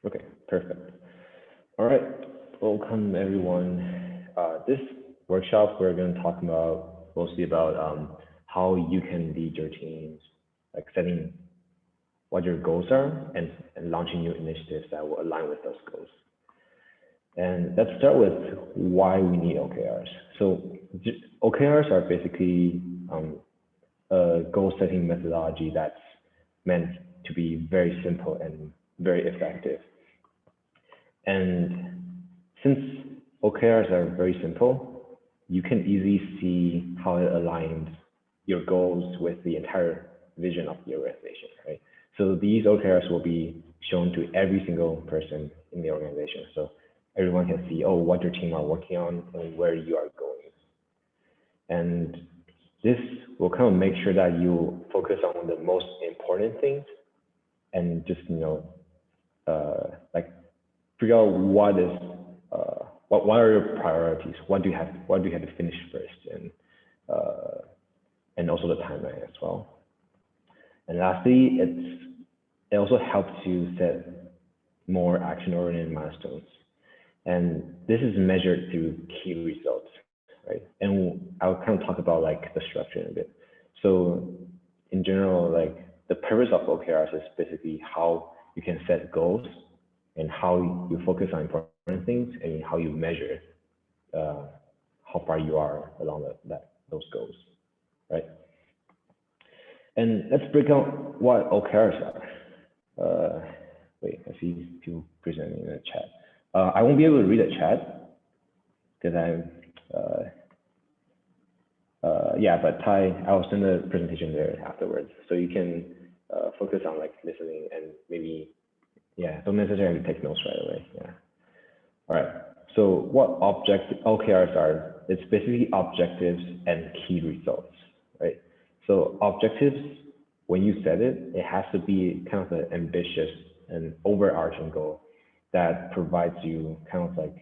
Okay, perfect. All right, welcome everyone. This workshop we're going to talk about mostly about how you can lead your teams, like setting what your goals are and launching new initiatives that will align with those goals. And let's start with why we need OKRs. So OKRs are basically a goal setting methodology that's meant to be very simple and very effective. And since OKRs are very simple, you can easily see how it aligns your goals with the entire vision of the organization, right? So these OKRs will be shown to every single person in the organization. So everyone can see, oh, what your team are working on and where you are going. And this will kind of make sure that you focus on the most important things and just, like figure out what is, what are your priorities? What do you have to finish first? And also the timeline as well. And lastly, it also helps you set more action-oriented milestones. And this is measured through key results, right? And I'll kind of talk about like the structure in a bit. So in general, like the purpose of OKRs is basically how you can set goals and how you focus on important things and how you measure how far you are along those goals, right? And let's break out what OKRs are. Wait, I see people presenting in the chat. I won't be able to read the chat because yeah, but I'll send the presentation there afterwards, so you can focus on like listening and maybe, yeah, don't necessarily take notes right away. Yeah. All right. So what OKRs are? It's basically objectives and key results, right? So objectives, when you set it, it has to be kind of an ambitious and overarching goal that provides you kind of like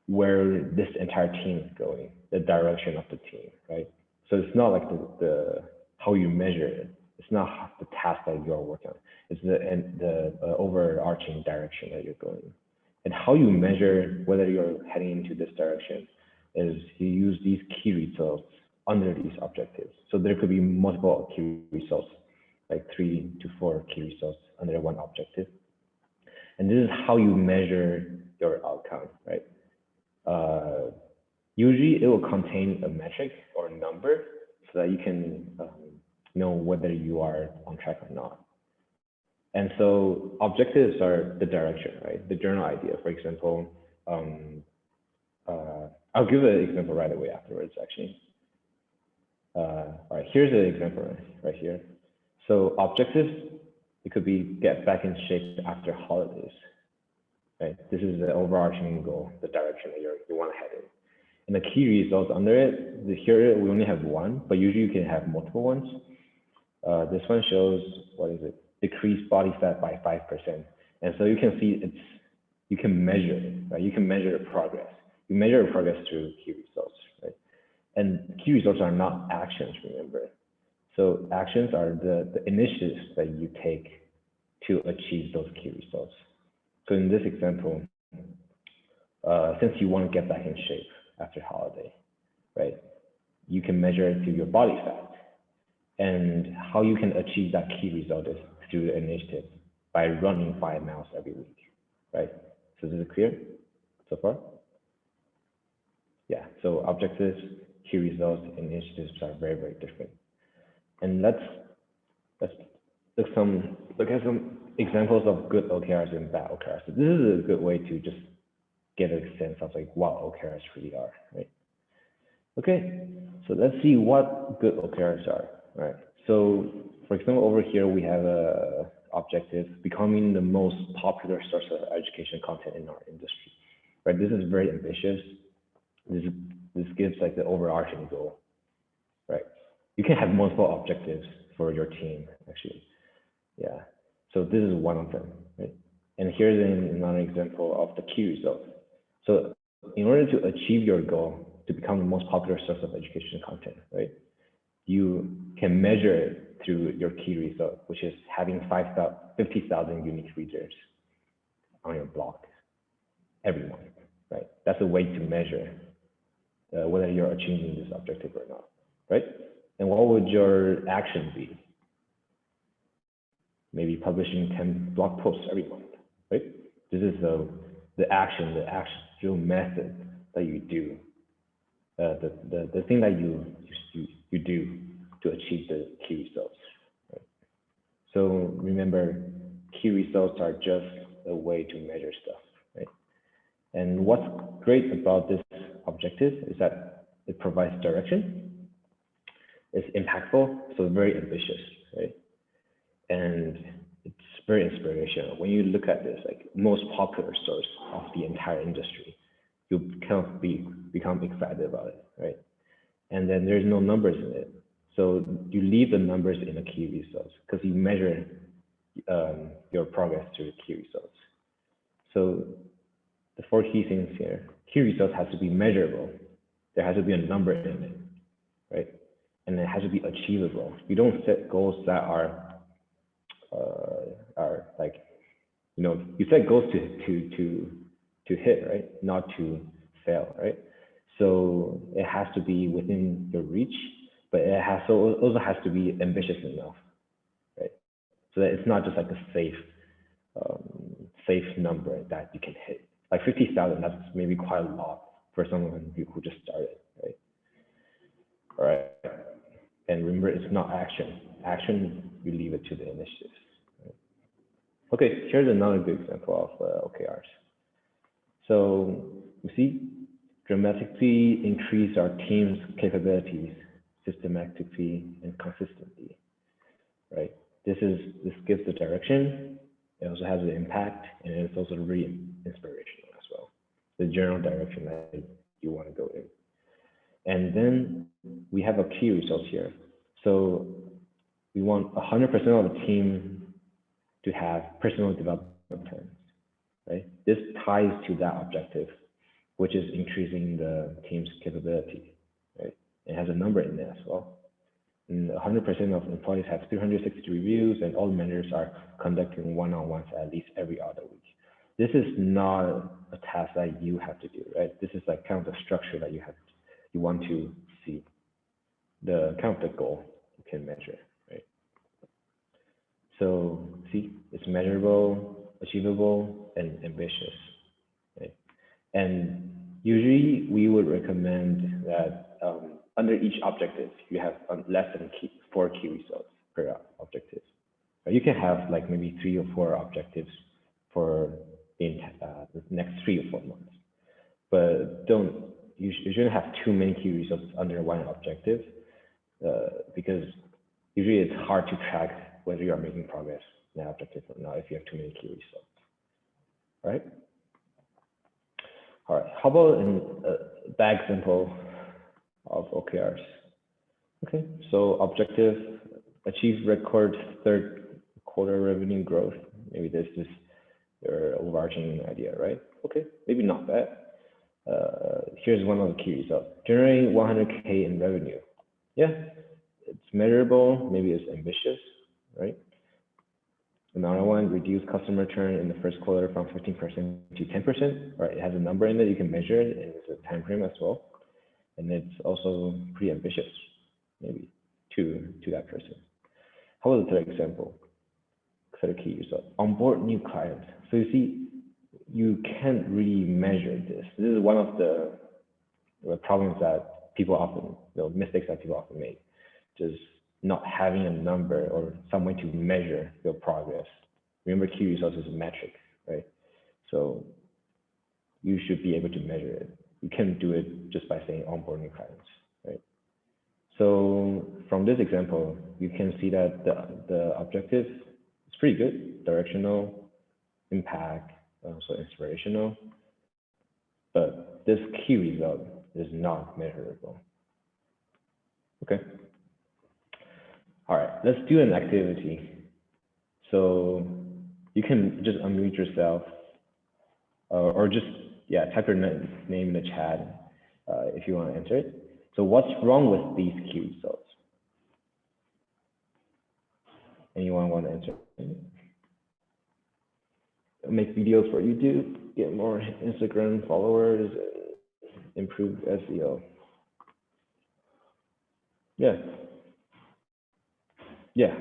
where this entire team is going, the direction of the team, right? So it's not like the how you measure it. It's not the task that you are working on. It's the overarching direction that you're going. And how you measure whether you're heading into this direction is you use these key results under these objectives. So there could be multiple key results, like 3 to 4 key results under one objective. And this is how you measure your outcome, right? Usually it will contain a metric or a number so that you can know whether you are on track or not. And so objectives are the direction, right? The general idea. For example, I'll give an example right away afterwards, actually. All right, here's an example right here. So objectives, it could be get back in shape after holidays, right? This is the overarching goal, the direction that you want to head in. And the key results under it, here we only have one, but usually you can have multiple ones. This one shows, what is it? Decrease body fat by 5%. And so you can see you can measure it, right? You can measure the progress. You measure the progress through key results, right? And key results are not actions, remember. So actions are the initiatives that you take to achieve those key results. So in this example, since you want to get back in shape after holiday, right? You can measure it through your body fat. And how you can achieve that key result is through the initiative by running 5 miles every week, right? So is it clear so far? Yeah, so objectives, key results, and initiatives are very, very different. And let's look at some examples of good OKRs and bad OKRs. So this is a good way to just get a sense of like what OKRs really are, right? Okay, so let's see what good OKRs are, right? So for example, over here we have a objective, becoming the most popular source of education content in our industry, right? This is very ambitious. This gives like the overarching goal, right? You can have multiple objectives for your team, actually. Yeah, so this is one of them, right? And here's another example of the key result. So in order to achieve your goal to become the most popular source of education content, right? You can measure it through your key result, which is having 50,000 unique readers on your blog every month, right? That's a way to measure whether you're achieving this objective or not, right? And what would your action be? Maybe publishing 10 blog posts every month, right? This is the actual method that you do, the thing that you do to achieve the key results. Right? So remember, key results are just a way to measure stuff, right? And what's great about this objective is that it provides direction, it's impactful, so very ambitious, right? And it's very inspirational. When you look at this, like most popular source of the entire industry, you kind of become excited about it, right? And then there's no numbers in it. So you leave the numbers in the key results because you measure your progress through key results. So the 4 key things here, key results has to be measurable. There has to be a number in it, right? And it has to be achievable. You don't set goals that are like, you set goals to hit, right? Not to fail, right? So it has to be within your reach, but it also has to be ambitious enough, right? So that it's not just like a safe number that you can hit. Like 50,000, that's maybe quite a lot for someone who just started, right? All right. And remember, it's not action. Action, you leave it to the initiatives. Right? Okay, here's another good example of OKRs. So you see, dramatically increase our team's capabilities systematically and consistently, right? This gives the direction. It also has an impact, and it's also really inspirational as well. The general direction that you want to go in. And then we have a key results here. So we want 100% of the team to have personal development plans, right? This ties to that objective, which is increasing the team's capability, right? It has a number in there as well. And 100% of employees have 360 reviews, and all managers are conducting one-on-ones at least every other week. This is not a task that you have to do, right? This is like kind of the structure that you want to see, the kind of the goal you can measure, right? So see, it's measurable, achievable, and ambitious, right? And usually we would recommend that under each objective, you have less than 4 key results per objective. You can have like maybe 3 or 4 objectives for the next 3 or 4 months, but you shouldn't have too many key results under one objective, because usually it's hard to track whether you are making progress in that objective or not if you have too many key results, right? All right, how about a bad example of OKRs? Okay, so objective, achieve record 3rd quarter revenue growth. Maybe this is your overarching idea, right? Okay, maybe not bad. Here's one of the key results. Generating 100K in revenue. Yeah, it's measurable, maybe it's ambitious, right? Another one, reduce customer churn in the 1st quarter from 15% to 10%, right? It has a number in it, you can measure it, and it's a time frame as well. And it's also pretty ambitious, maybe, to that person. How about the 3rd example? 3rd key result, onboard new clients. So you see, you can't really measure this. This is one of the problems that people often, mistakes that people often make, just not having a number or some way to measure your progress. Remember, key results is a metric, right? So you should be able to measure it. You can't do it just by saying onboard new clients, right? So from this example, you can see that the objective is pretty good, directional, impact, so inspirational, but this key result is not measurable. Okay. All right, let's do an activity. So you can just unmute yourself, or just type your name in the chat if you want to enter it. So what's wrong with these key results? Anyone want to answer? make videos for YouTube, get more Instagram followers, improve SEO. Yeah. Yeah.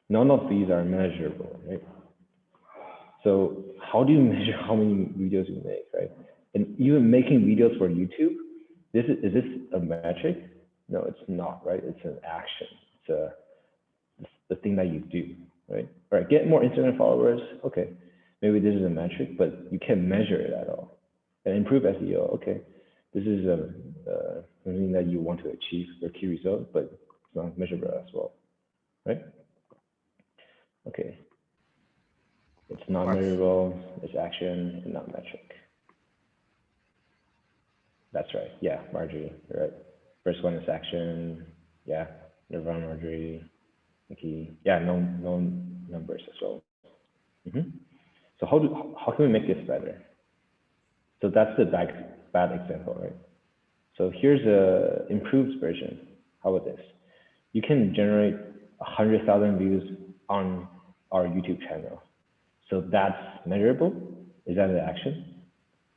None of these are measurable, right? So how do you measure how many videos you make, right? And even making videos for YouTube, is this a metric? No, it's not, right? It's an action. It's the thing that you do, right? All right, get more Instagram followers. Okay, maybe this is a metric, but you can't measure it at all. And improve SEO. Okay, this is something that you want to achieve your key result, but it's not measurable as well, right? Okay, it's not measurable. It's action and not metric. That's right. Yeah, Marjorie, you're right. First one is action. Yeah, Nirvana, Marjorie, Nikki. Yeah, no numbers as well. So how can we make this better? So that's the bad example, right? So here's a improved version. How about this? You can generate 100,000 views on our YouTube channel. So that's measurable. Is that an action?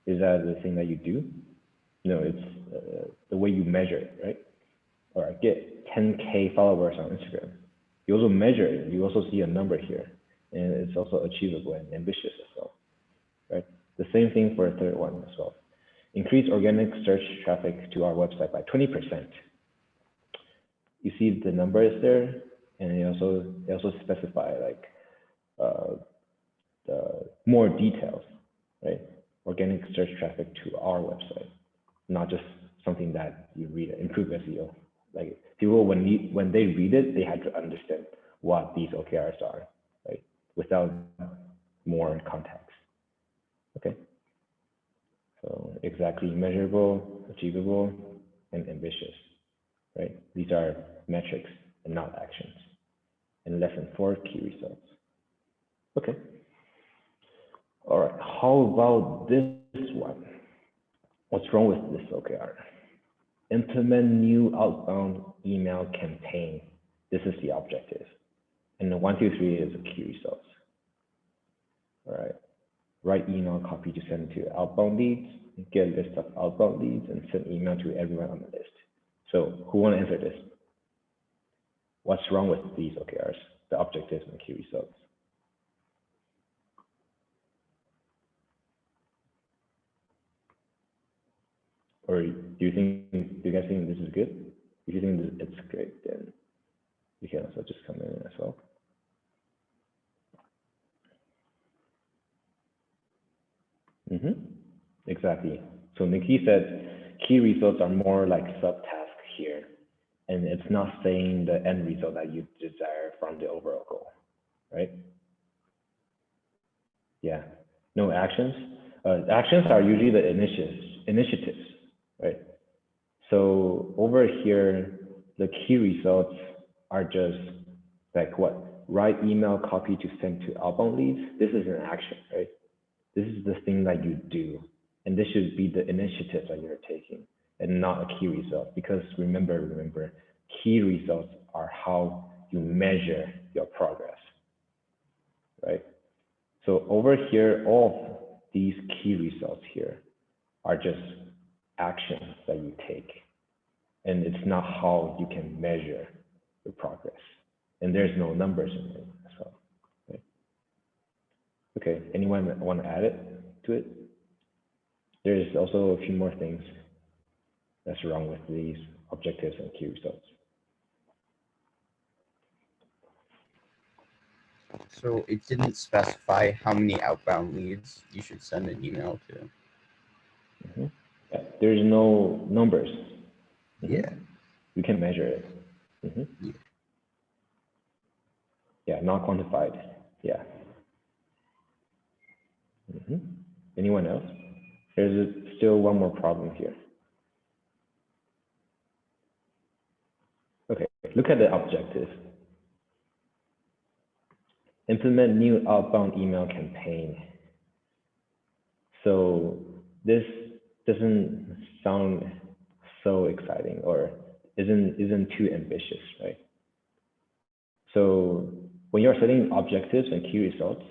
Is that the thing that you do? No, it's the way you measure it, right? Or get 10K followers on Instagram. You also measure it. You also see a number here, and it's also achievable and ambitious as well, right? The same thing for a third one as well. Increase organic search traffic to our website by 20%. You see the number is there, and they also specify like the more details, right? Organic search traffic to our website, not just something that you read. Improve SEO. Like people when they read it, they have to understand what these OKRs are, right? Without more context. Okay. So exactly measurable, achievable, and ambitious, right? These are metrics and not actions. And lesson 4, key results. Okay. All right, how about this one? What's wrong with this OKR? Implement new outbound email campaign. This is the objective. And the 1, 2, 3 is the key results. All right. Write email copy to send to outbound leads, get a list of outbound leads, and send email to everyone on the list. So who want to answer this? What's wrong with these OKRs, the objectives and key results? Or do you guys think this is good? If you think it's great, then you can also just come in as well. Exactly. So Nikki said key results are more like subtasks here, and it's not saying the end result that you desire from the overall goal, right? Yeah. No actions. Actions are usually the initiatives, right? So over here, the key results are just like what? Write email copy to send to outbound leads. This is an action, right? This is the thing that you do. And this should be the initiative that you're taking and not a key result. Because remember, key results are how you measure your progress, right? So over here, all these key results here are just actions that you take. And it's not how you can measure your progress. And there's no numbers in it as well. Right? Okay, anyone want to add it to it? There's also a few more things that's wrong with these objectives and key results. So it didn't specify how many outbound leads you should send an email to. Yeah, there's no numbers. Yeah. You can measure it. Yeah, not quantified. Yeah. Anyone else? There's still one more problem here. Okay, look at the objective. Implement new outbound email campaign. So this doesn't sound so exciting or isn't too ambitious, right? So when you're setting objectives and key results,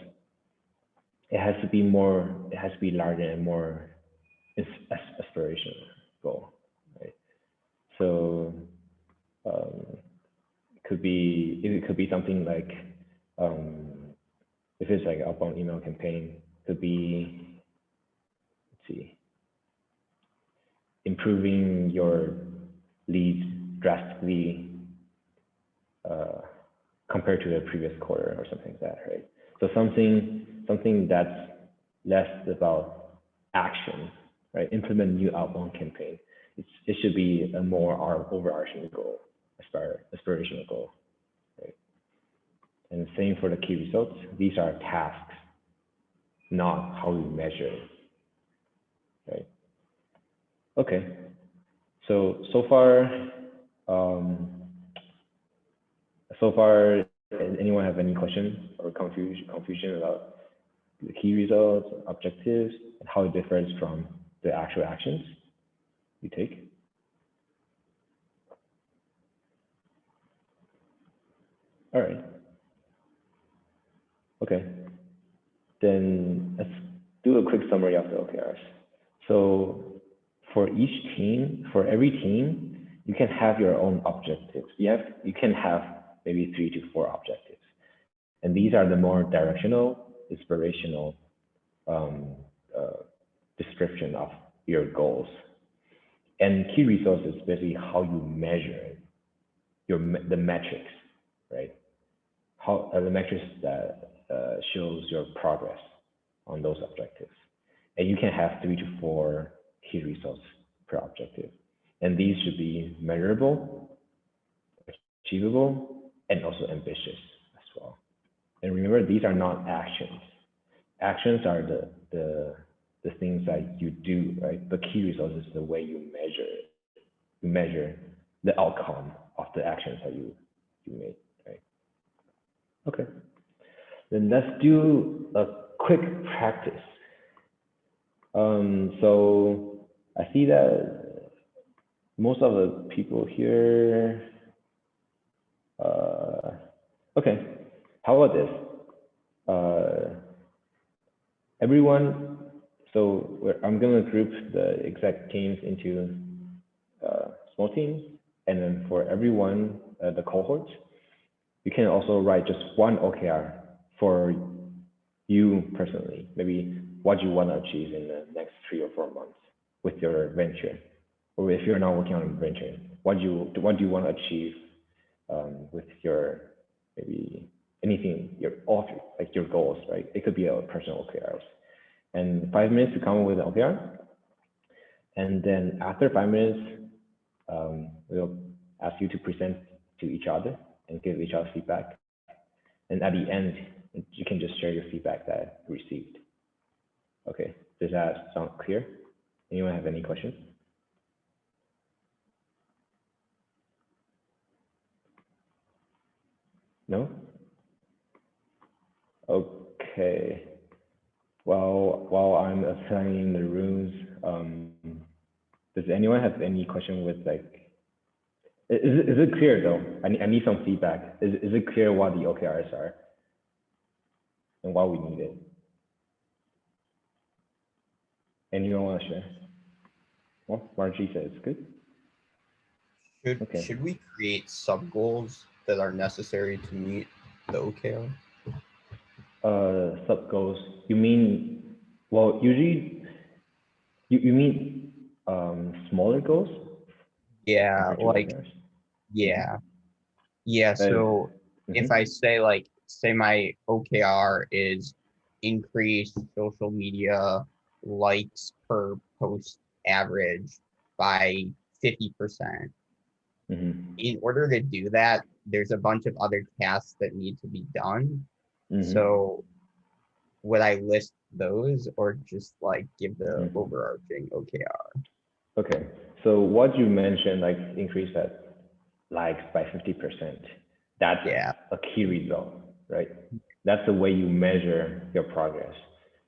it has to be more, it has to be larger and more aspirational goal, right? So it could be something like if it's like outbound email campaign, could be, let's see, improving your leads drastically compared to the previous quarter or something like that, right? So something that's less about action, right? Implement new outbound campaign. It should be a more overarching goal, aspirational goal, right? And the same for the key results. These are tasks, not how we measure it, right? Okay. So far, anyone have any questions or confusion about the key results, objectives, and how it differs from the actual actions you take? All right. Okay. Then let's do a quick summary of the OKRs. So for every team, you can have your own objectives. You can have maybe 3 to 4 objectives. And these are the more directional, inspirational description of your goals. And key results is basically how you measure the metrics, right? How the metrics that shows your progress on those objectives. And you can have 3 to 4 key results per objective. And these should be measurable, achievable, and also ambitious as well. And remember, these are not actions. Actions are the things that you do, right? The key results is the way you measure it. You measure the outcome of the actions that you made, right? Okay. Then let's do a quick practice. So I see that most of the people here, okay, how about this? Everyone, so I'm gonna group the exec teams into small teams, and then for everyone, the cohorts, you can also write just one OKR for you personally, maybe what you want to achieve in the next 3 or 4 months with your venture, or if you're not working on a venture, what do you want to achieve with your maybe anything, like your goals, right? It could be a personal OKRs, and 5 minutes to come up with an OKR, and then after 5 minutes, we'll ask you to present to each other and give each other feedback, and at the end, you can just share your feedback that you received. Okay, does that sound clear? Anyone have any questions? No? Okay. While I'm assigning the rooms, does anyone have any question with like, is it clear though? I need some feedback. Is it clear what the OKRs are and why we need it? Anyone want to share? Well, Margie says it's good. Should we create sub goals that are necessary to meet the OKR? Sub goals. You mean, well, usually you mean smaller goals? Yeah, like OKRs? yeah. So if I say my OKR is increase social media likes per post average by 50%. In order to do that, there's a bunch of other tasks that need to be done. So would I list those or just like give the overarching OKR? Okay, so what you mentioned, like increase that likes by 50%, that's a key result, right? That's the way you measure your progress.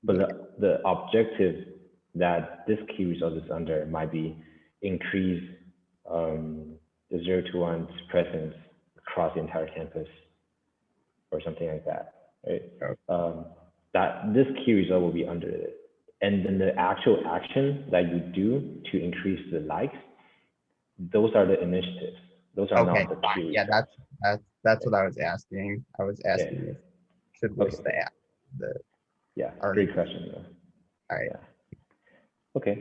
But the objective that this key result is under might be increase the Zero2One's presence across the entire campus or something like that, right? that this key result will be under it. And then the actual action that you do to increase the likes, those are the initiatives. Those are Okay, not the fine. key Yeah, results. that's what I was asking. I was asking Yeah. if should list the Yeah, already. great question though. All right. Yeah. Okay,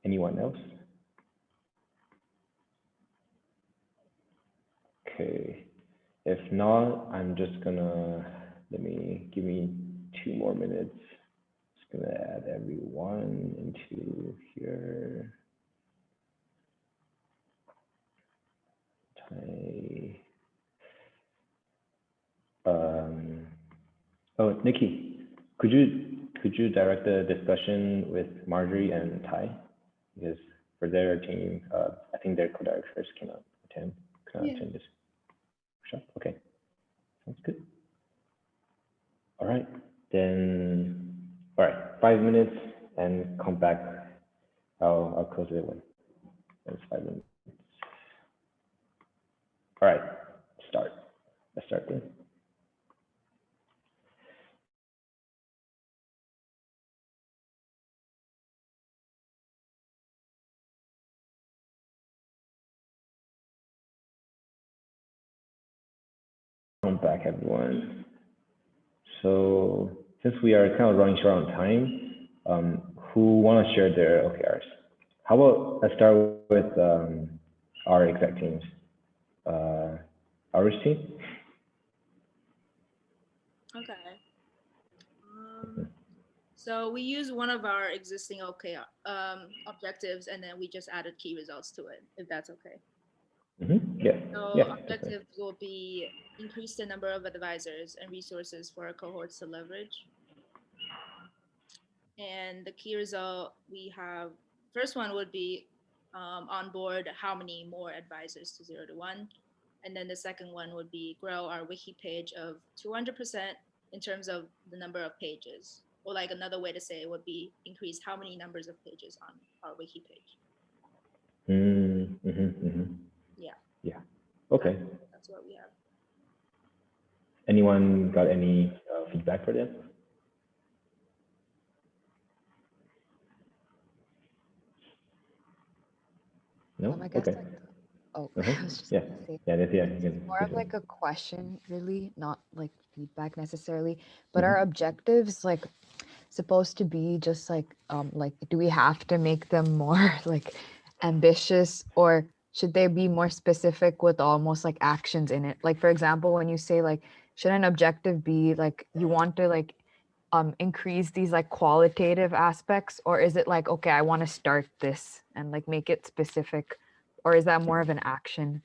anyone else? Okay, if not, I'm just gonna, give me 2 more minutes. Just gonna add everyone into here. Oh, Nikki, could you direct the discussion with Marjorie and Ty? Because for their team, I think their co-directors cannot attend this workshop. Okay, sounds good. All right, then, all right, 5 minutes and come back. I'll close it when it's 5 minutes. All right, start. Let's start then. Welcome back, everyone. So since we are kind of running short on time, who want to share their OKRs? How about let's start with our exec teams. Our team? Okay. So we use one of our existing OKR objectives, and then we just added key results to it, if that's okay. Yeah. So yeah, objectives will be increase the number of advisors and resources for our cohorts to leverage. And the key result we have, first one would be onboard how many more advisors to Zero2One. And then the second one would be grow our wiki page of 200% in terms of the number of pages. Or like another way to say it would be increase how many numbers of pages on our wiki page. Yeah. Yeah. Okay. That's what we have. Anyone got any feedback for them? No? I guess Okay. like I was just Yeah. gonna say Yeah, that's, yeah. it's more of like a question, really, not like feedback necessarily. But Mhm. our objectives like supposed to be just like do we have to make them more like ambitious, or should they be more specific with almost like actions in it? Like for example, when you say like should an objective be like you want to like increase these like qualitative aspects, or is it like okay I want to start this and like make it specific, or is that more of an action?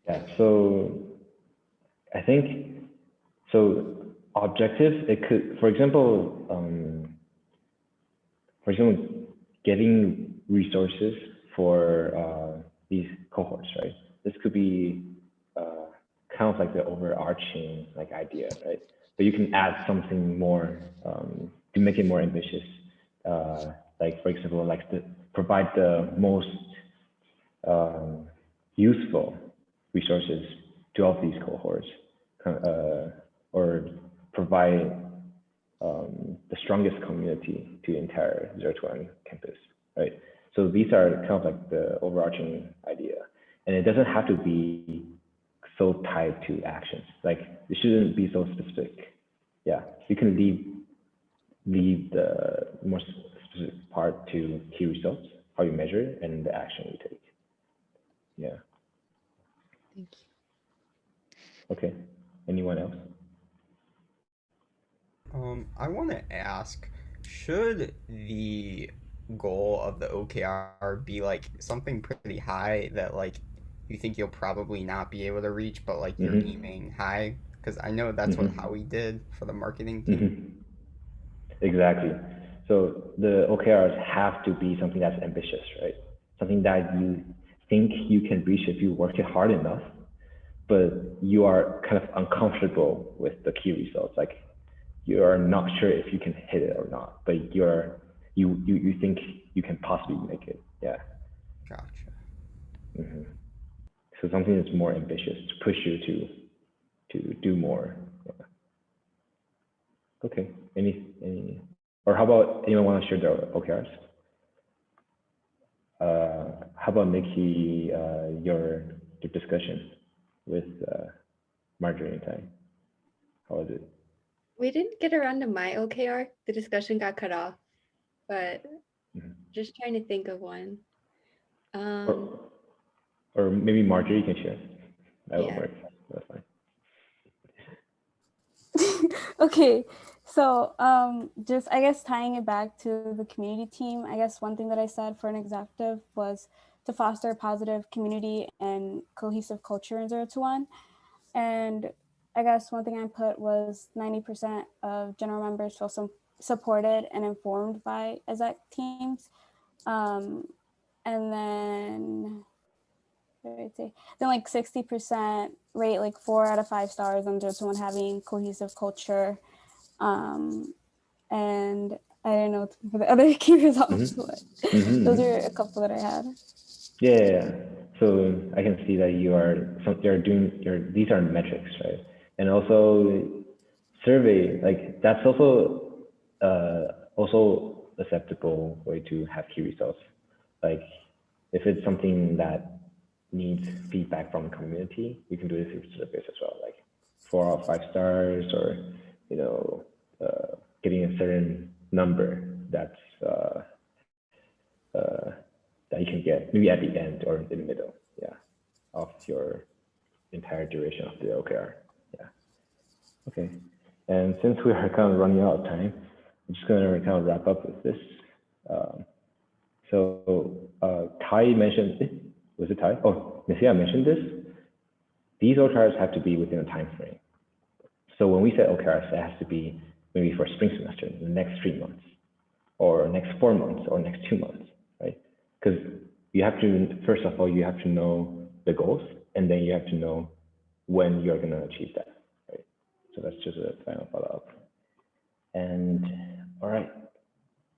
Yeah, so I think, so objectives, it could, for example, getting resources for these cohorts, right? This could be kind of like the overarching like idea, right? But you can add something more to make it more ambitious. Like for example, like provide the most useful resources to all of these cohorts, or provide the strongest community to the entire Zero2One campus, right? So these are kind of like the overarching idea, and it doesn't have to be so tied to actions. Like it shouldn't be so specific. Yeah, you can leave the more specific part to key results, how you measure, and the action you take. Yeah. Thank you. Okay. Anyone else? I want to ask, should the goal of the OKR be like something pretty high that like you think you'll probably not be able to reach, but like you're aiming high? Because I know that's what Howie did for the marketing team. Exactly. So the OKRs have to be something that's ambitious, right? Something that you think you can reach if you work it hard enough, but you are kind of uncomfortable with the key results. Like you are not sure if you can hit it or not, but you think you can possibly make it. Yeah. Gotcha. So something that's more ambitious to push you to do more. Yeah. Okay. Or how about anyone want to share their OKRs? How about Nikki, your discussion with Marjorie and Ty? How was it? We didn't get around to my OKR. The discussion got cut off, but just trying to think of one. Or maybe Marjorie can share. That would Yeah. work. That's fine. Okay, so just I guess tying it back to the community team, I guess one thing that I said for an executive was to foster a positive community and cohesive culture in Zero2One. And I guess one thing I put was 90% of general members feel supported and informed by exec teams. And then what did I say? Then like 60% rate like 4 out of 5 stars on Zero2One having cohesive culture. And I don't know for the other key results, but those are a couple that I had. Yeah. So I can see that these are metrics, right? And also survey, like that's also acceptable way to have key results. Like if it's something that needs feedback from the community, we can do this through surveys as well, like 4 out of 5 stars, or getting a certain number that's that you can get maybe at the end or in the middle, of your entire duration of the OKR. Okay. And since we are kind of running out of time, I'm just going to kind of wrap up with this. Ty mentioned, was it Ty? Oh, Messiah mentioned this. These OKRs have to be within a time frame. So when we say OKRs, it has to be maybe for spring semester, the next 3 months, or next 4 months, or next 2 months, right? Because you have to, first of all, you have to know the goals, and then you have to know when you're going to achieve that, right? So that's just a final follow-up. And all right,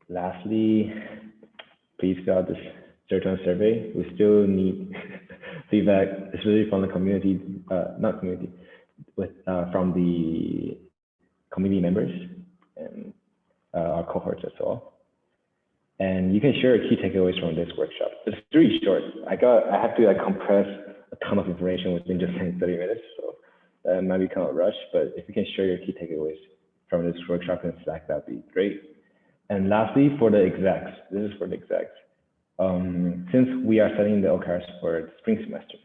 lastly, please fill out this Zero2One survey. We still need feedback, especially from the community, from the community members and our cohorts as well. And you can share key takeaways from this workshop. It's really short. I have to compress a ton of information within just 30 minutes, so that might be kind of rushed. But if you can share your key takeaways from this workshop in Slack, that'd be great. And lastly, for the execs, this is for the execs. Since we are setting the OKRs for the spring semester,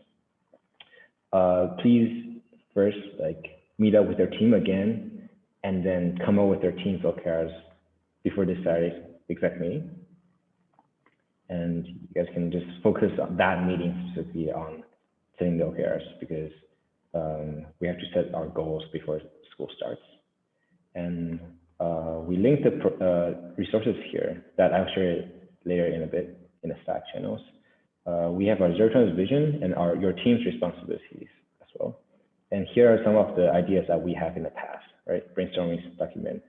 please first meet up with their team again, and then come up with their team's OKRs before this Saturday's exec meeting. And you guys can just focus on that meeting specifically on setting the OKRs, because we have to set our goals before school starts. And we linked the resources here that I'll share later in a bit in the Slack channels. We have our Zero2One's vision and your team's responsibilities as well. And here are some of the ideas that we have in the past, right? Brainstorming document.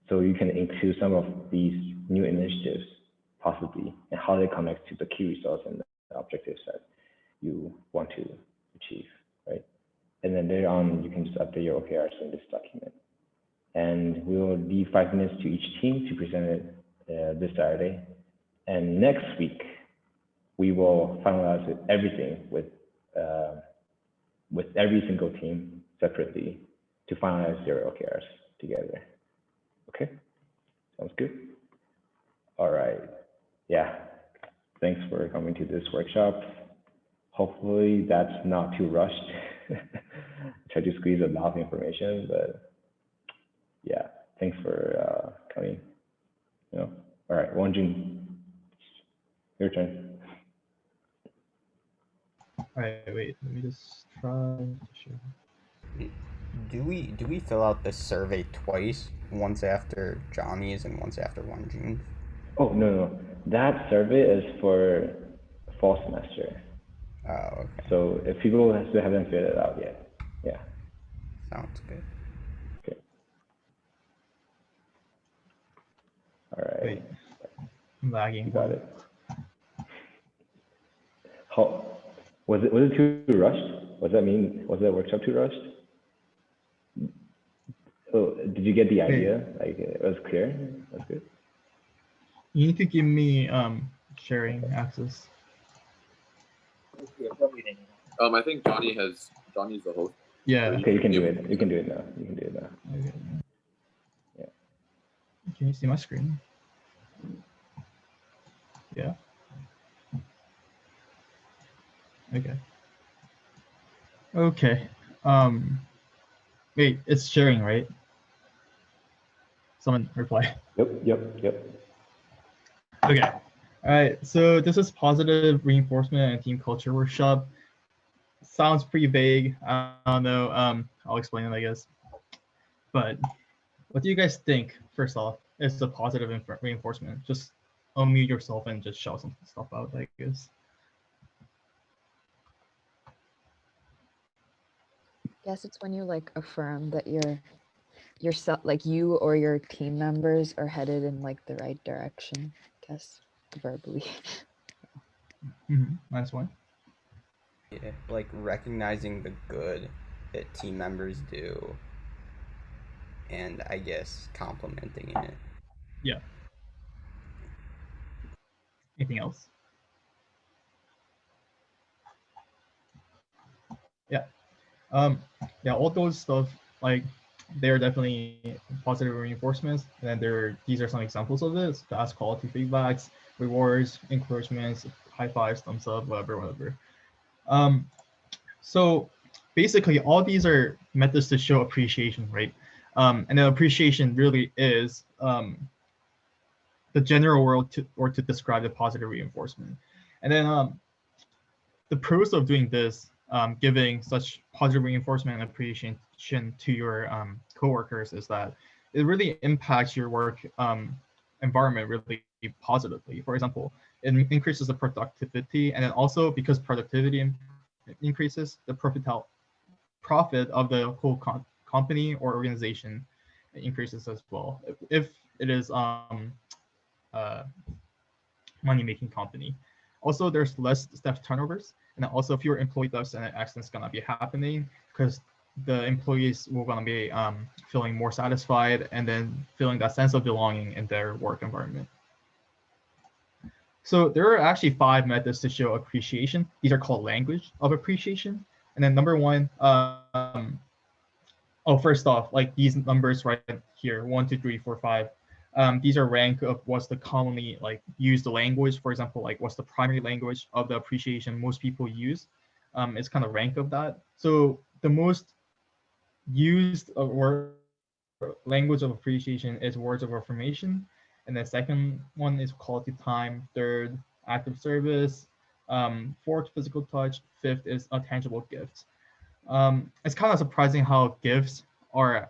So you can include some of these new initiatives possibly, and how they connect to the key results and the objectives that you want to achieve, right? And then later on, you can just update your OKRs in this document. And we will leave 5 minutes to each team to present it this Saturday. And next week, we will finalize everything with every single team separately to finalize their OKRs together. Okay, sounds good. All right, yeah. Thanks for coming to this workshop. Hopefully that's not too rushed. Try to squeeze a lot of information, but yeah, thanks for coming. All right, WonJoon, your turn. All right, wait, let me just try to share. Do we fill out the survey twice, once after Johnny's and once after WonJoon? Oh, no. That survey is for fall semester. Oh, okay. So if people still haven't filled it out yet, yeah. Sounds good. Okay. All right. Wait, I'm lagging. You got it. How was it too rushed? Was that workshop too rushed? Oh, did you get the idea? Like it was clear? That's good. You need to give me sharing access. I think Johnny's the host. Yeah. Okay, you can do it. You can do it now. You can do it now. Okay. Yeah. Can you see my screen? Yeah. Okay. Okay. Wait, it's sharing, right? Someone reply. Yep. Okay. All right. So this is positive reinforcement and team culture workshop. Sounds pretty vague. I don't know. I'll explain it, I guess. But what do you guys think? First off, is a positive reinforcement? Just unmute yourself and just shout some stuff out, I guess. Guess it's when you like affirm that yourself, like you or your team members are headed in like the right direction. Guess verbally. Nice one. Yeah, like recognizing the good that team members do, and I guess complimenting it. Yeah. Anything else? Yeah. Yeah, all those stuff, like they're definitely positive reinforcements. And then these are some examples of this: fast quality feedbacks, rewards, encouragements, high fives, thumbs up, whatever. So basically all these are methods to show appreciation, right? And the appreciation really is the general word to describe the positive reinforcement. And then the pros of doing this, giving such positive reinforcement and appreciation to your coworkers, is that it really impacts your work environment really positively. For example, it increases the productivity, and then also because productivity increases, the profit of the whole company or organization increases as well. If it is money-making company. Also, there's less staff turnovers, and also fewer employee deaths and accidents gonna be happening because the employees will gonna be feeling more satisfied and then feeling that sense of belonging in their work environment. So there are actually 5 methods to show appreciation. These are called language of appreciation. And then number 1, first off, like these numbers right here, 1, 2, 3, 4, 5. These are rank of what's the commonly like used language. For example, like what's the primary language of the appreciation most people use. It's kind of rank of that. So the most used word language of appreciation is words of affirmation. And the second one is quality time. Third, active service. Fourth, physical touch. Fifth is a tangible gift. It's kind of surprising how gifts are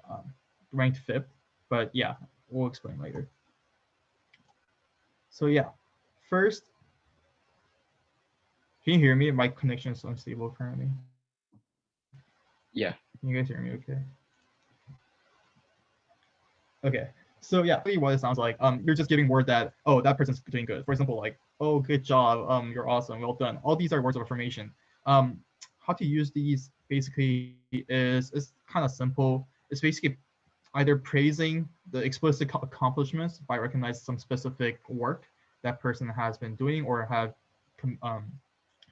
ranked 5th, but yeah, we'll explain later. So yeah, first, can you hear me? My connection is unstable currently. Yeah. Can you guys hear me okay? Okay, so yeah, what it sounds like, you're just giving word that, oh, that person's doing good. For example, like, oh, good job, you're awesome, well done. All these are words of affirmation. How to use these basically is kind of simple. It's basically either praising the explicit accomplishments by recognizing some specific work that person has been doing or have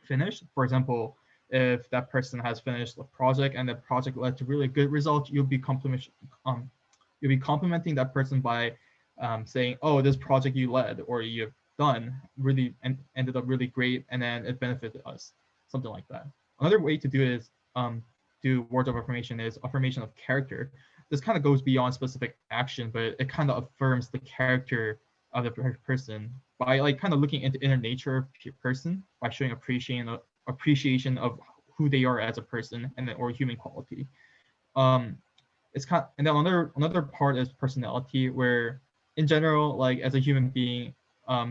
finished. For example, if that person has finished a project and the project led to really good results, you'll be complimenting that person by saying, oh, this project you led or you've done really ended up really great, and then it benefited us, something like that. Another way to do it is do words of affirmation is affirmation of character. This kind of goes beyond specific action, but it kind of affirms the character of the person by like kind of looking into inner nature of a person by showing appreciation of who they are as a person and then or human quality. It's kind of, and then another part is personality, where in general, like as a human being,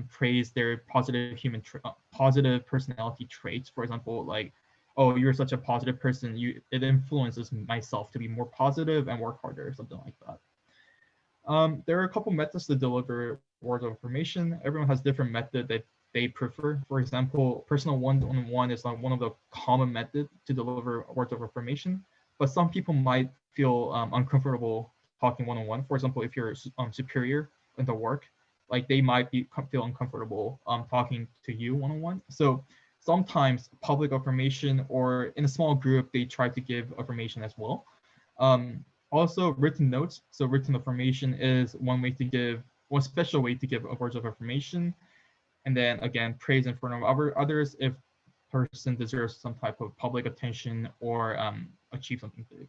praise their positive personality traits. For example, like, oh, you're such a positive person, it influences myself to be more positive and work harder, something like that. There are a couple methods to deliver words of affirmation. Everyone has different method that they prefer. For example, personal one-on-one is like one of the common methods to deliver words of affirmation, but some people might feel uncomfortable talking one-on-one. For example, if you're superior in the work, like they might feel uncomfortable talking to you one-on-one. So sometimes public affirmation, or in a small group, they try to give affirmation as well. Also written notes. So written affirmation is one special way to give words of affirmation. And then again, praise in front of others if person deserves some type of public attention or achieve something big.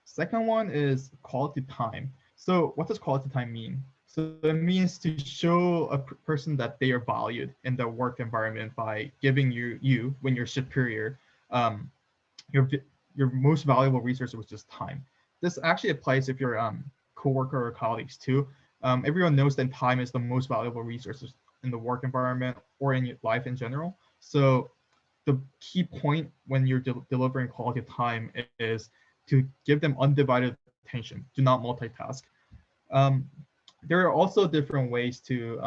Second one is quality time. So what does quality time mean? So it means to show a person that they are valued in the work environment by giving you when you're superior, your most valuable resource, which is time. This actually applies if you're coworker or colleagues too. Everyone knows that time is the most valuable resources in the work environment or in your life in general. So the key point when you're delivering quality time is to give them undivided attention. Do not multitask. There are also different ways to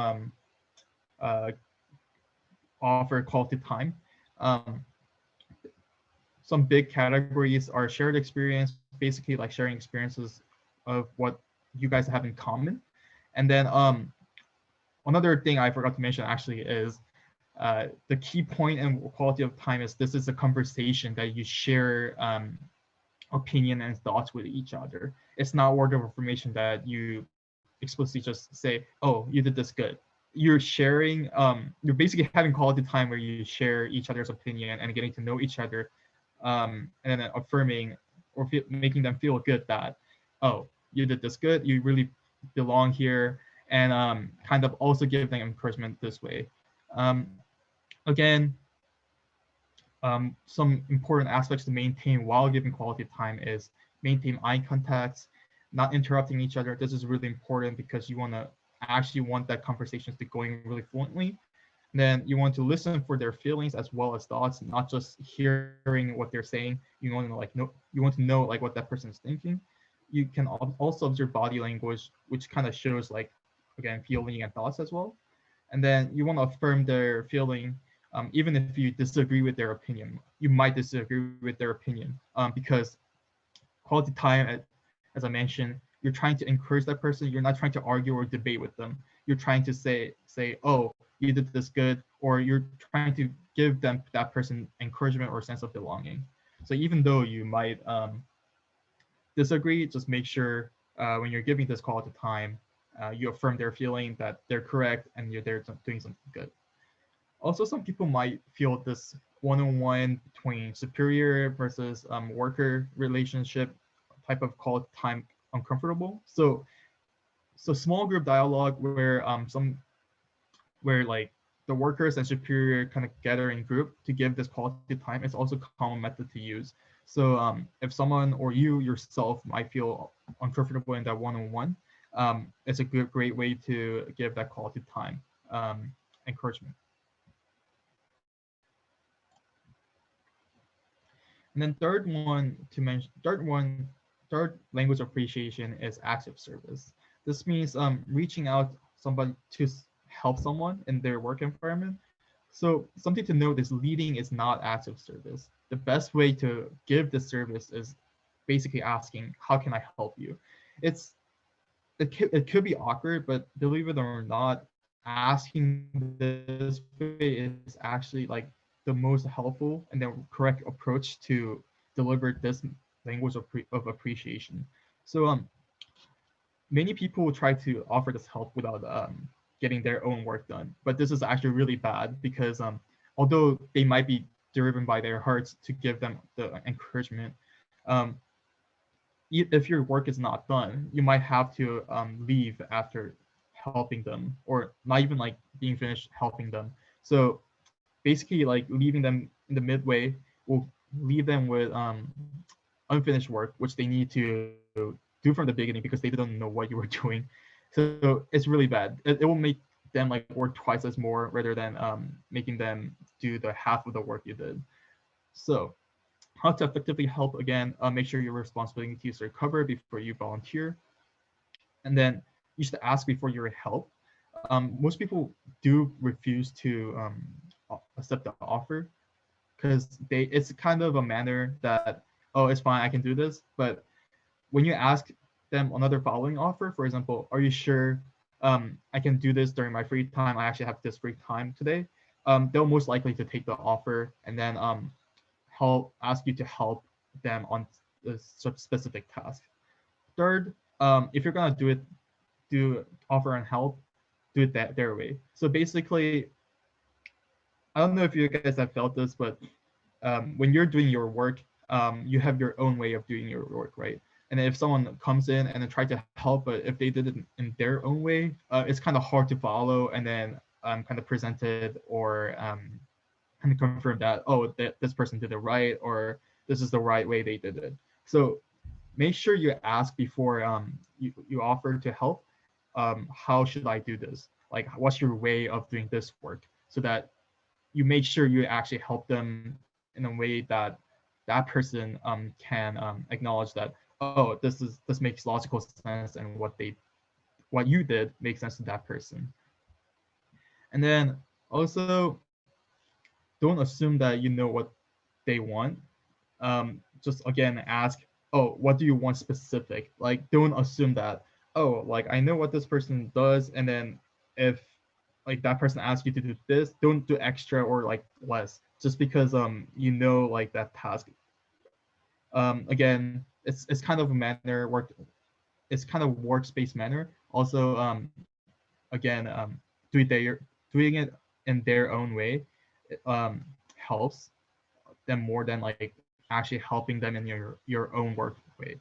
offer quality time. Some big categories are shared experience, basically like sharing experiences of what you guys have in common. And then another thing I forgot to mention actually is the key point in quality of time is this is a conversation that you share opinion and thoughts with each other. It's not word of information that you explicitly just say, oh, you did this good. You're sharing, you're basically having quality time where you share each other's opinion and getting to know each other, and then affirming or making them feel good that, oh, you did this good, you really belong here, and kind of also give them encouragement this way. Again, some important aspects to maintain while giving quality time is maintain eye contacts, not interrupting each other. This is really important because you want that conversation to going really fluently. Then you want to listen for their feelings as well as thoughts, not just hearing what they're saying. You want to know like what that person is thinking. You can also observe body language, which kind of shows like, again, feeling and thoughts as well. And then you want to affirm their feeling, even if you disagree with their opinion. You might disagree with their opinion because quality time, as I mentioned, you're trying to encourage that person. You're not trying to argue or debate with them. You're trying to say, oh, you did this good, or you're trying to give that person encouragement or sense of belonging. So even though you might disagree, just make sure when you're giving this quality time, you affirm their feeling that they're correct and you're there doing something good. Also, some people might feel this one-on-one between superior versus worker relationship type of quality time uncomfortable. So small group dialogue where like the workers and superior kind of gather in group to give this quality time is also a common method to use. So if someone or you yourself might feel uncomfortable in that one-on-one, it's a great way to give that quality time encouragement. And then third language appreciation is active service. This means reaching out somebody to help someone in their work environment. So something to note is leading is not active service. The best way to give this service is basically asking, how can I help you? It could be awkward, but believe it or not, asking this way is actually like the most helpful and the correct approach to deliver this language of appreciation. So many people will try to offer this help without getting their own work done, but this is actually really bad because although they might be driven by their hearts to give them the encouragement, if your work is not done, you might have to leave after helping them, or not even like being finished helping them. So basically like leaving them in the midway will leave them with unfinished work, which they need to do from the beginning because they didn't know what you were doing. So it's really bad. It will make them like work twice as more rather than making them do the half of the work you did. So how to effectively help, again, make sure your responsibilities are covered before you volunteer. And then you should ask before you help. Most people do refuse to accept the offer because it's kind of a manner that oh, it's fine, I can do this. But when you ask them another following offer, for example, are you sure I can do this during my free time? I actually have this free time today. They'll most likely to take the offer and then ask you to help them on a specific task. Third, if you're gonna do offer and help, do it their way. So basically, I don't know if you guys have felt this, but when you're doing your work, you have your own way of doing your work, right? And if someone comes in and then try to help, but if they did it in their own way, it's kind of hard to follow and then kind of present it or kind of confirm that, oh, this person did it right, or this is the right way they did it. So make sure you ask before you offer to help, how should I do this? Like, what's your way of doing this work? So that you make sure you actually help them in a way that that person can acknowledge that, oh, this makes logical sense, and what you did makes sense to that person. And then also, don't assume that you know what they want. Just again ask, oh, what do you want specific? Like, don't assume that, oh, like I know what this person does, and then if like that person asks you to do this, don't do extra or like less just because you know like that task. Again, it's kind of a manner work. It's kind of workspace manner. Also, again, doing it in their own way helps them more than like actually helping them in your own work way.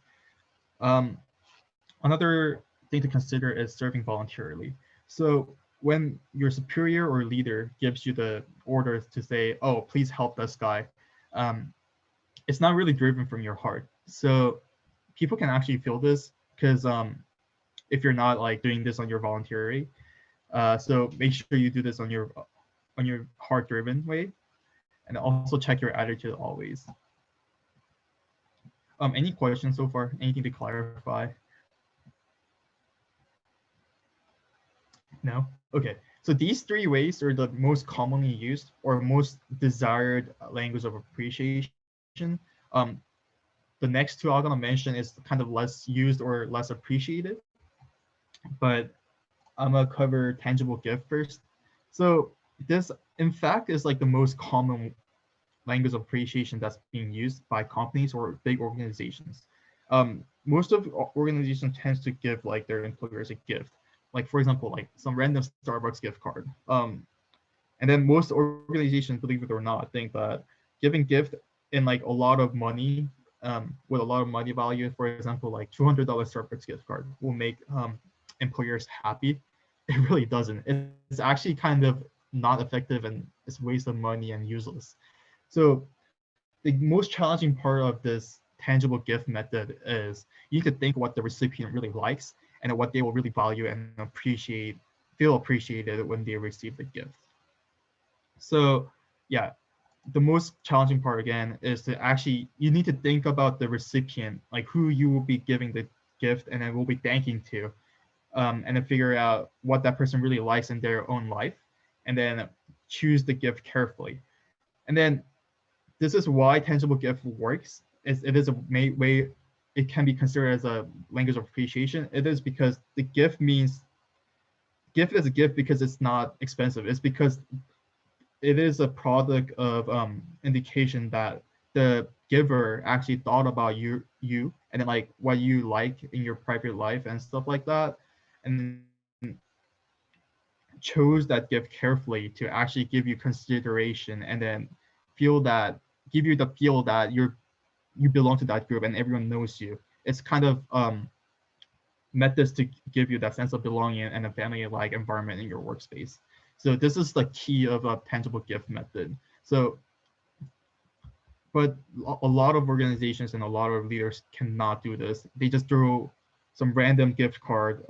Another thing to consider is serving voluntarily. So when your superior or leader gives you the orders to say, oh, please help this guy, it's not really driven from your heart. So people can actually feel this because if you're not like doing this on your voluntary, so make sure you do this on your heart-driven way, and also check your attitude always. Any questions so far? Anything to clarify? No? Okay. So these three ways are the most commonly used or most desired language of appreciation. The next two I'm gonna mention is kind of less used or less appreciated, but I'm gonna cover tangible gift first. So this, in fact, is like the most common language of appreciation that's being used by companies or big organizations. Most of organizations tends to give like their employers a gift, like for example, like some random Starbucks gift card. And then most organizations, believe it or not, think that giving gift in like a lot of money, with a lot of money value, for example, like $200 Starbucks gift card will make employers happy. It really doesn't. It's actually kind of not effective and it's a waste of money and useless. So the most challenging part of this tangible gift method is you could think what the recipient really likes and what they will really value and feel appreciated when they receive the gift. So yeah, the most challenging part again is to actually, you need to think about the recipient, like who you will be giving the gift and then will be thanking to, and then figure out what that person really likes in their own life, and then choose the gift carefully. And then this is why tangible gift works. It is a way it can be considered as a language of appreciation. It is because the gift is a gift because it's not expensive. It's because it is a product of indication that the giver actually thought about you and then like what you like in your private life and stuff like that, and chose that gift carefully to actually give you consideration and then give you the feel that you belong to that group and everyone knows you. It's kind of methods to give you that sense of belonging and a family-like environment in your workspace. So this is the key of a tangible gift method. So, but a lot of organizations and a lot of leaders cannot do this. They just throw some random gift card,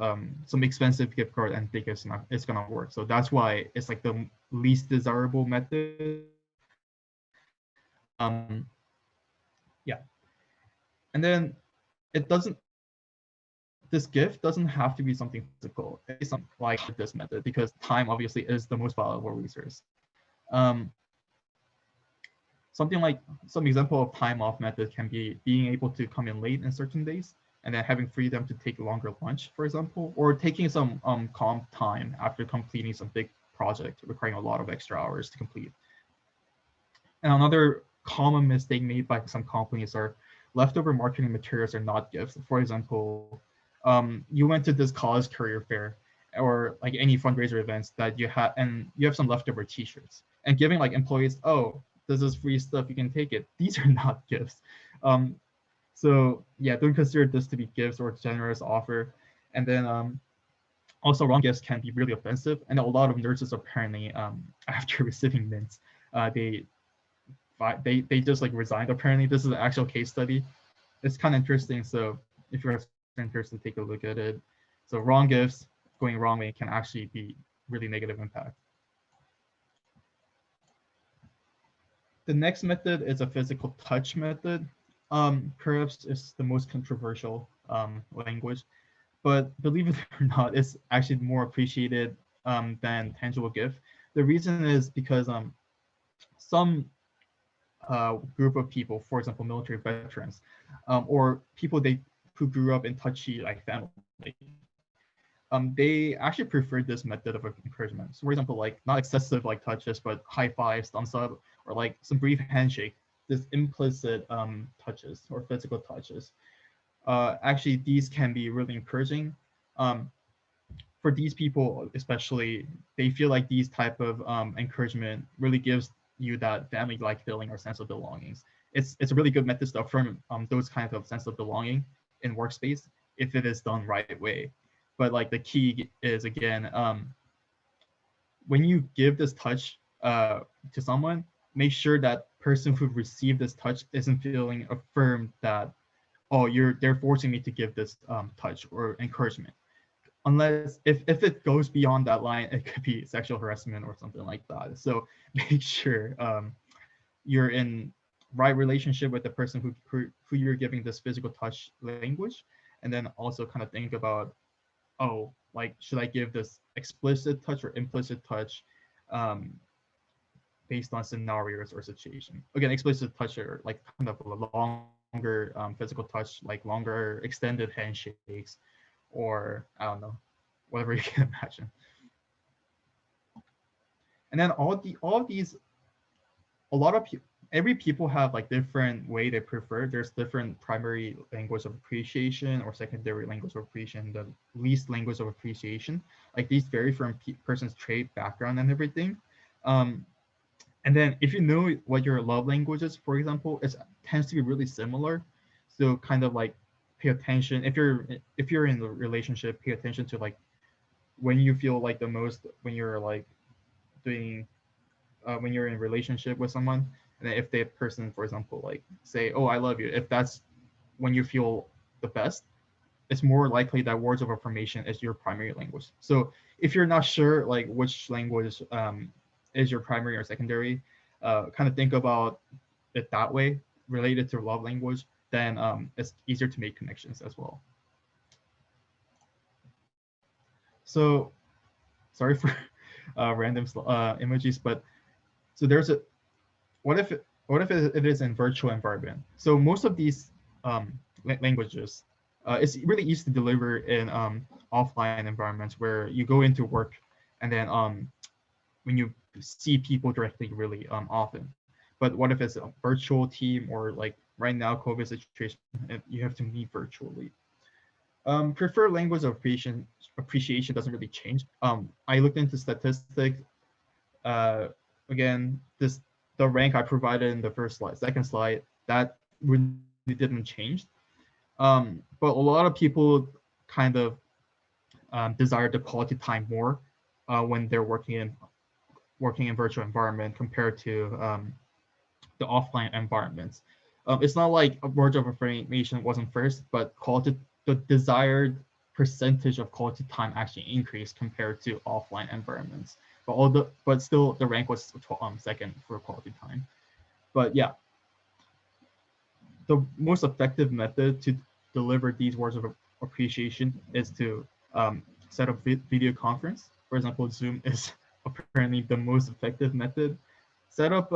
some expensive gift card, and think it's gonna work. So that's why it's like the least desirable method. Yeah, and then this gift doesn't have to be something physical. It's something like this method because time obviously is the most valuable resource. some example of time off method can be being able to come in late in certain days and then having freedom to take longer lunch, for example, or taking some calm time after completing some big project requiring a lot of extra hours to complete. And another common mistake made by some companies are leftover marketing materials are not gifts. For example, you went to this college career fair or like any fundraiser events that you have, and you have some leftover t-shirts and giving like employees, oh, this is free stuff, you can take it. These are not gifts. So yeah, don't consider this to be gifts or generous offer. And then also wrong gifts can be really offensive. And a lot of nurses apparently, after receiving mints, they just like resigned. Apparently, this is an actual case study. It's kind of interesting. So if you're interested, take a look at it. So wrong gifts going wrong way can actually be really negative impact. The next method is a physical touch method. Perhaps it's the most controversial language, but believe it or not, it's actually more appreciated than tangible gift. The reason is because some group of people, for example, military veterans, or people who grew up in touchy like family, they actually prefer this method of encouragement. So for example, like not excessive like touches, but high fives, thumbs up, or like some brief handshake, this implicit touches or physical touches. Actually, these can be really encouraging. For these people, especially, they feel like these type of encouragement really gives you that family-like feeling or sense of belongings. It's a really good method to affirm those kinds of sense of belonging in workspace if it is done right way. But like the key is again, when you give this touch to someone, make sure that person who received this touch isn't feeling affirmed that, oh, they're forcing me to give this touch or encouragement. Unless if it goes beyond that line, it could be sexual harassment or something like that. So make sure you're in right relationship with the person who you're giving this physical touch language, and then also kind of think about, oh, like should I give this explicit touch or implicit touch based on scenarios or situation. Again, explicit touch are like kind of a longer physical touch, like longer extended handshakes, or I don't know, whatever you can imagine. And then all of these, every people have like different way they prefer. There's different primary language of appreciation or secondary language of appreciation, the least language of appreciation. Like these vary from person's trait, background, and everything. And then if you know what your love language is, for example, it tends to be really similar. So kind of like pay attention. If you're in a relationship, pay attention to like when you feel like the most, when you're like doing, when you're in a relationship with someone, and then if the person, for example, like say, oh, I love you, if that's when you feel the best, it's more likely that words of affirmation is your primary language. So if you're not sure like which language is your primary or secondary, kind of think about it that way, related to love language, then it's easier to make connections as well. So sorry for random emojis, but so there's a, what if it is in virtual environment? So most of these languages, it's really easy to deliver in offline environments where you go into work and then when you see people directly really often. But what if it's a virtual team, or like right now COVID situation, you have to meet virtually? Preferred language of appreciation doesn't really change. I looked into statistics. Again, the rank I provided in the second slide, that really didn't change. But a lot of people kind of desire the quality time more when they're working in virtual environment compared to the offline environments. It's not like words of affirmation wasn't first, but the desired percentage of quality time actually increased compared to offline environments. But still the rank was second for quality time. But yeah, the most effective method to deliver these words of appreciation is to set up video conference. For example, Zoom is apparently the most effective method. Set up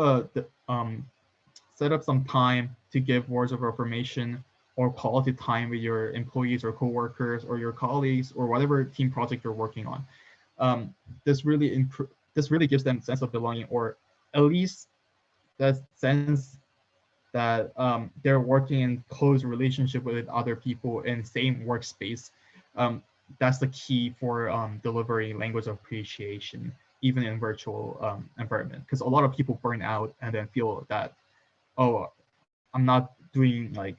set up some time to give words of affirmation or quality time with your employees or coworkers or your colleagues or whatever team project you're working on. This really gives them a sense of belonging, or at least that sense that they're working in close relationship with other people in same workspace. That's the key for delivering language of appreciation, even in virtual environment, because a lot of people burn out and then feel that, oh, I'm not doing like,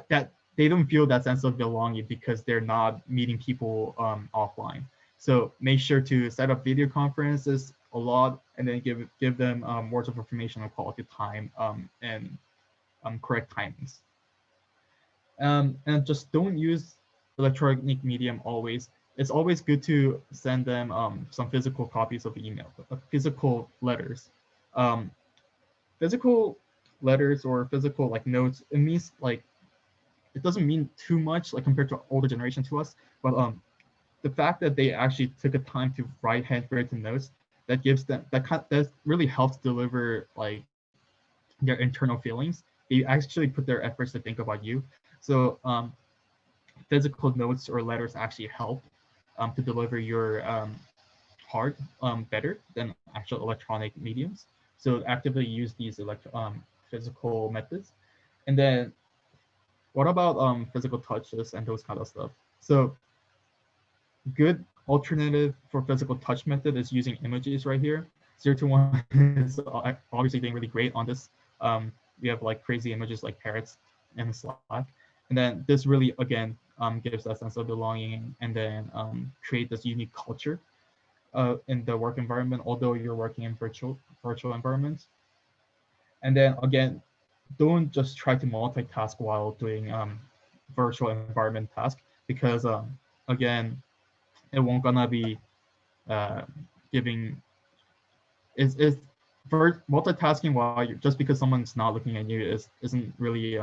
that they don't feel that sense of belonging because they're not meeting people offline. So make sure to set up video conferences a lot, and then give them words of information on quality time and correct timings. And just don't use electronic medium always. It's always good to send them some physical copies of email, physical letters. Physical letters or physical like notes, it means like, it doesn't mean too much like compared to older generation to us, but the fact that they actually took a time to write handwritten notes, that gives them that really helps deliver like their internal feelings. They actually put their efforts to think about you. So physical notes or letters actually help to deliver your heart better than actual electronic mediums. So actively use these physical methods. And then what about physical touches and those kind of stuff? So good alternative for physical touch method is using emojis right here. Zero2One is obviously doing really great on this. We have like crazy images like parrots and Slack. And then this really, again, gives that sense of belonging, and then create this unique culture in the work environment, although you're working in virtual environments. And then again, don't just try to multitask while doing virtual environment task, because again, it won't gonna be giving is multitasking while just because someone's not looking at you isn't really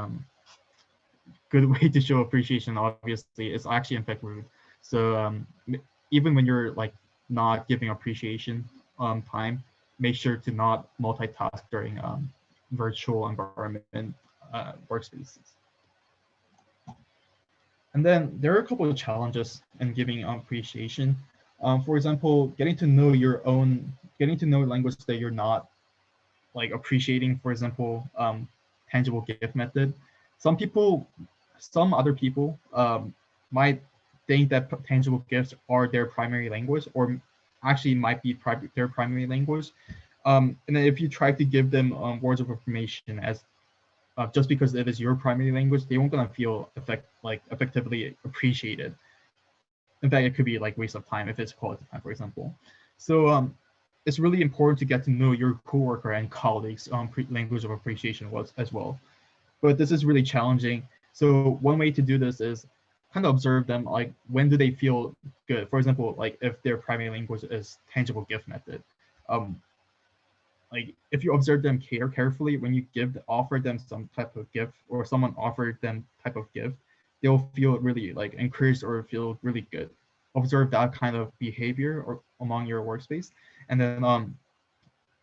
good way to show appreciation. Obviously, it's actually in fact rude. So even when you're like not giving appreciation time, make sure to not multitask during virtual environment workspaces. And then there are a couple of challenges in giving appreciation. For example, getting to know language that you're not like appreciating. For example, tangible gift method. Some other people might think that tangible gifts are their primary language, or actually might be their primary language. And then if you try to give them words of affirmation as just because it is your primary language, they won't gonna feel effectively appreciated. In fact, it could be like waste of time if it's quality time, for example. So it's really important to get to know your coworker and colleagues' language of appreciation as well. But this is really challenging. So one way to do this is kind of observe them, like when do they feel good? For example, like if their primary language is tangible gift method. Like if you observe them carefully, when you offer them some type of gift, or someone offered them type of gift, they'll feel really like encouraged or feel really good. Observe that kind of behavior or among your workspace, and then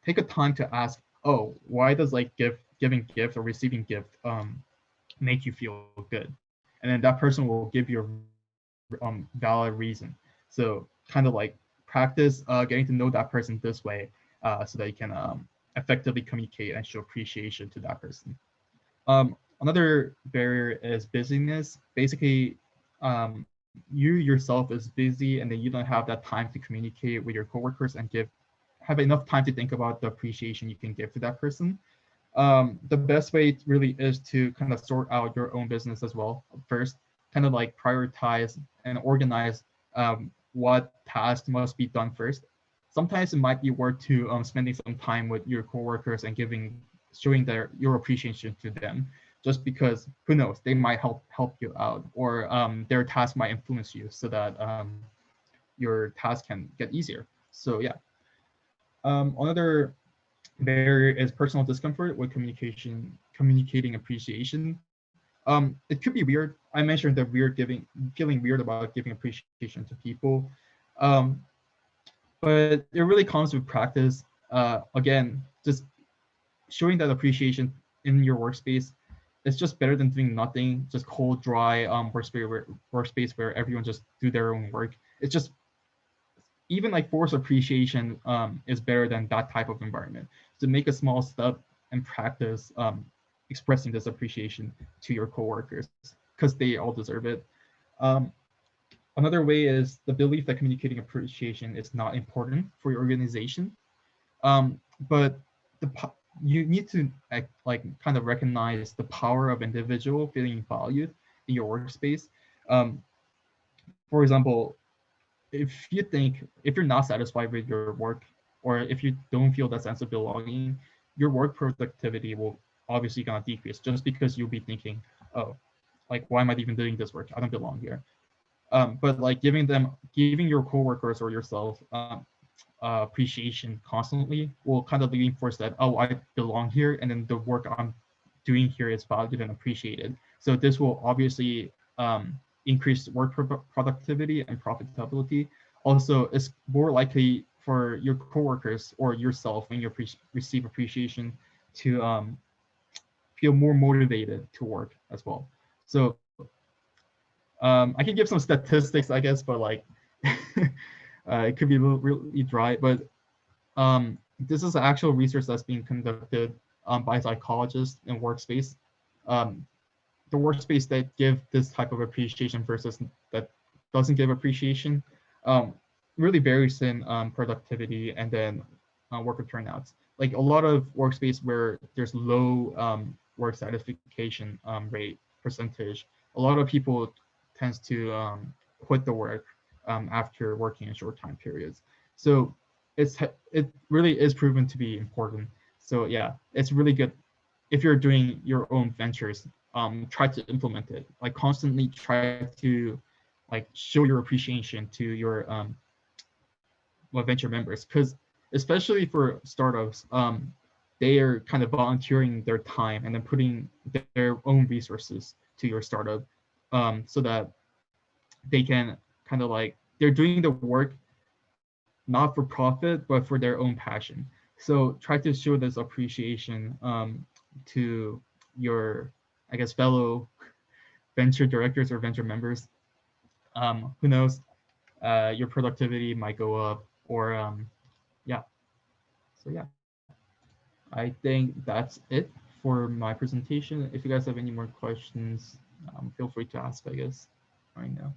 take a time to ask, oh, why does like giving gift or receiving gift make you feel good? And then that person will give you a valid reason. So kind of like practice getting to know that person this way, so that you can effectively communicate and show appreciation to that person. Another barrier is busyness. Basically, you yourself is busy, and then you don't have that time to communicate with your coworkers and have enough time to think about the appreciation you can give to that person. The best way really is to kind of sort out your own business as well. First, kind of like prioritize and organize what tasks must be done first. Sometimes it might be worth to spending some time with your coworkers and showing your appreciation to them, just because who knows, they might help you out, or their task might influence you so that your task can get easier. So yeah. Another barrier is personal discomfort with communicating appreciation. It could be weird. I mentioned the feeling weird about giving appreciation to people. But it really comes with practice. Again, just showing that appreciation in your workspace, it's just better than doing nothing, just cold, dry workspace where everyone just do their own work. It's just, even like forced appreciation is better than that type of environment. So make a small step and practice expressing this appreciation to your coworkers, because they all deserve it. Another way is the belief that communicating appreciation is not important for your organization, but you need to like kind of recognize the power of individual feeling valued in your workspace. For example, if you're not satisfied with your work, or if you don't feel that sense of belonging, your work productivity will obviously gonna decrease, just because you'll be thinking, oh, like, why am I even doing this work? I don't belong here. But like giving your coworkers or yourself appreciation constantly will kind of reinforce that, oh, I belong here, and then the work I'm doing here is valued and appreciated. So this will obviously increase work productivity and profitability. Also, it's more likely for your coworkers or yourself, when you receive appreciation, to feel more motivated to work as well. So I can give some statistics, I guess, but like it could be really dry. But this is actual research that's being conducted by psychologists in workspace. The workspace that give this type of appreciation versus that doesn't give appreciation really varies in productivity and then worker turnouts. Like a lot of workspace where there's low work satisfaction rate percentage, a lot of people tends to quit the work after working in short time periods. So it really is proven to be important. So yeah, it's really good if you're doing your own ventures. Try to implement it. Like constantly try to like show your appreciation to your venture members, because especially for startups, they are kind of volunteering their time and then putting their own resources to your startup, so that they can kind of like, they're doing the work not for profit but for their own passion. So try to show this appreciation to your, I guess, fellow venture directors or venture members. Who knows, your productivity might go up, or yeah. So yeah, I think that's it for my presentation. If you guys have any more questions, feel free to ask, I guess, right now.